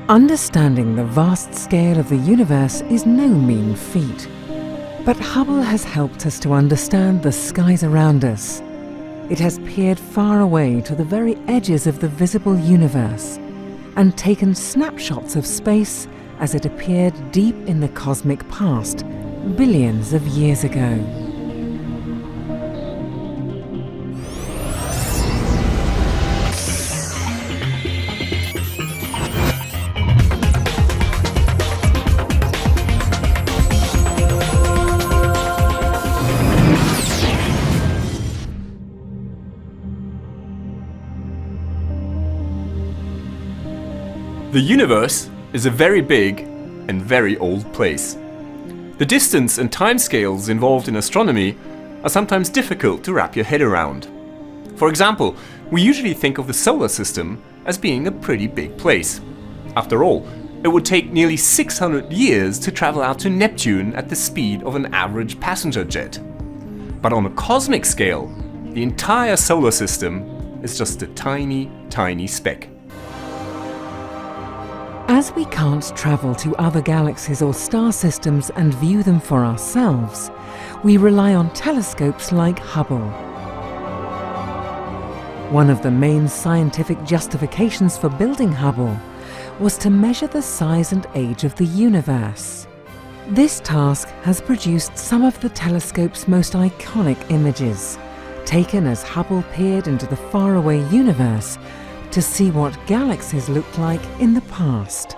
Understanding the vast scale of the universe is no mean feat. But Hubble has helped us to understand the skies around us. It has peered far away to the very edges of the visible universe and taken snapshots of space as it appeared deep in the cosmic past, billions of years ago. The universe is a very big and very old place. The distance and timescales involved in astronomy are sometimes difficult to wrap your head around. For example, we usually think of the solar system as being a pretty big place. After all, it would take nearly 600 years to travel out to Neptune at the speed of an average passenger jet. But on a cosmic scale, the entire solar system is just a tiny, tiny speck. As we can't travel to other galaxies or star systems and view them for ourselves, we rely on telescopes like Hubble. One of the main scientific justifications for building Hubble was to measure the size and age of the universe. This task has produced some of the telescope's most iconic images, taken as Hubble peered into the faraway universe to see what galaxies looked like in the past.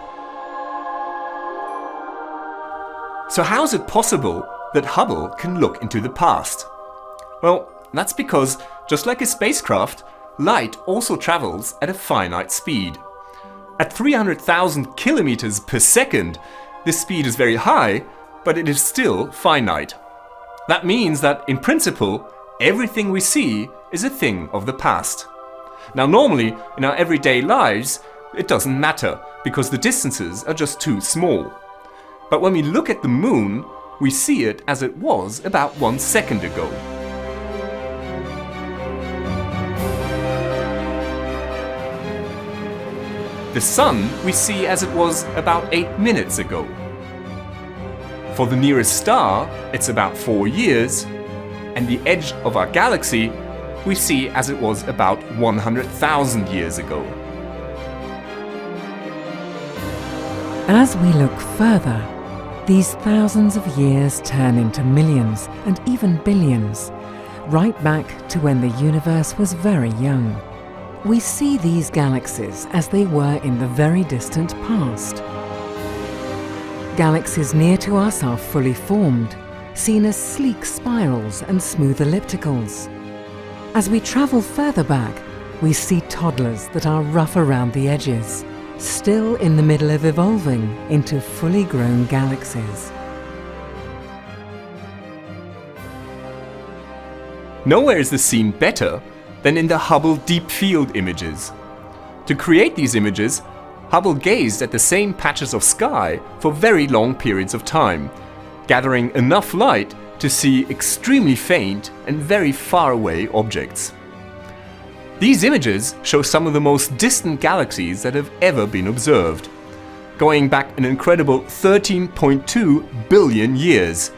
So how is it possible that Hubble can look into the past? Well, that's because, just like a spacecraft, light also travels at a finite speed. At 300,000 kilometers per second, this speed is very high, but it is still finite. That means that, in principle, everything we see is a thing of the past. Now, normally, in our everyday lives, it doesn't matter, because the distances are just too small. But when we look at the moon, we see it as it was about 1 second ago. The sun we see as it was about 8 minutes ago. For the nearest star, it's about 4 years, and the edge of our galaxy we see as it was about 100,000 years ago. As we look further, these thousands of years turn into millions and even billions, right back to when the universe was very young. We see these galaxies as they were in the very distant past. Galaxies near to us are fully formed, seen as sleek spirals and smooth ellipticals. As we travel further back, we see toddlers that are rough around the edges, still in the middle of evolving into fully grown galaxies. Nowhere is this seen better than in the Hubble Deep Field images. To create these images, Hubble gazed at the same patches of sky for very long periods of time, gathering enough light to see extremely faint and very far away objects. These images show some of the most distant galaxies that have ever been observed, going back an incredible 13.2 billion years,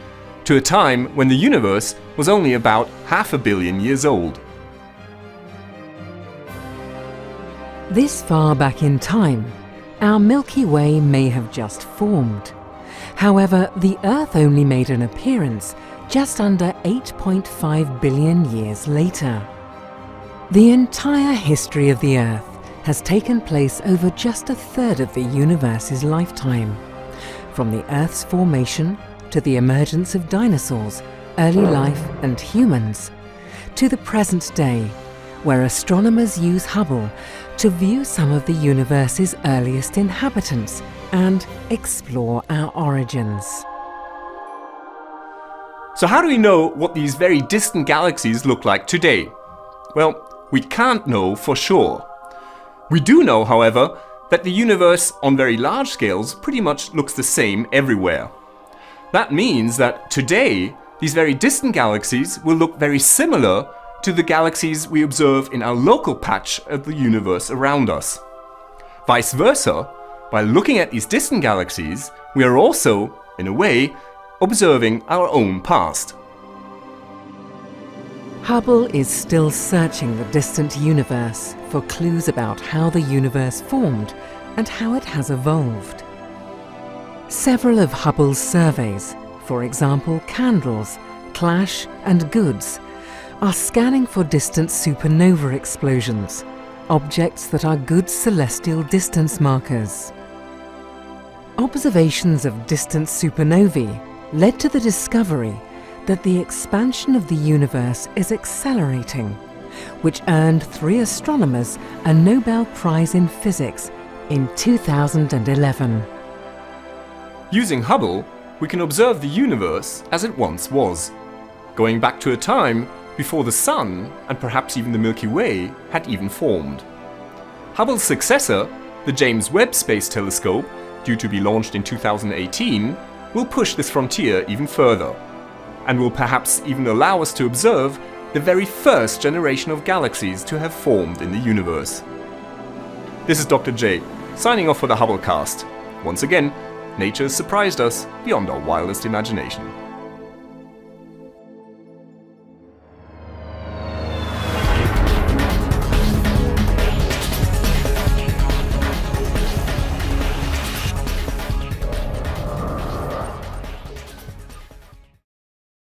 to a time when the universe was only about 500 million years old. This far back in time, our Milky Way may have just formed. However, the Earth only made an appearance just under 8.5 billion years later. The entire history of the Earth has taken place over just a third of the universe's lifetime. From the Earth's formation to the emergence of dinosaurs, early life and humans, to the present day, where astronomers use Hubble to view some of the universe's earliest inhabitants and explore our origins. So how do we know what these very distant galaxies look like today? Well, we can't know for sure. We do know, however, that the universe on very large scales pretty much looks the same everywhere. That means that today, these very distant galaxies will look very similar to the galaxies we observe in our local patch of the universe around us. Vice versa, By looking at these distant galaxies, we are also, in a way, observing our own past. Hubble is still searching the distant universe for clues about how the universe formed and how it has evolved. Several of Hubble's surveys, for example Candles, Clash and Goods, are scanning for distant supernova explosions, objects that are good celestial distance markers. Observations of distant supernovae led to the discovery that the expansion of the universe is accelerating, which earned 3 astronomers a Nobel Prize in Physics in 2011. Using Hubble, we can observe the universe as it once was, going back to a time before the Sun, and perhaps even the Milky Way, had even formed. Hubble's successor, the James Webb Space Telescope, due to be launched in 2018, will push this frontier even further, and will perhaps even allow us to observe the very first generation of galaxies to have formed in the universe. This is Dr. J, signing off for the Hubblecast. Once again, nature has surprised us beyond our wildest imagination.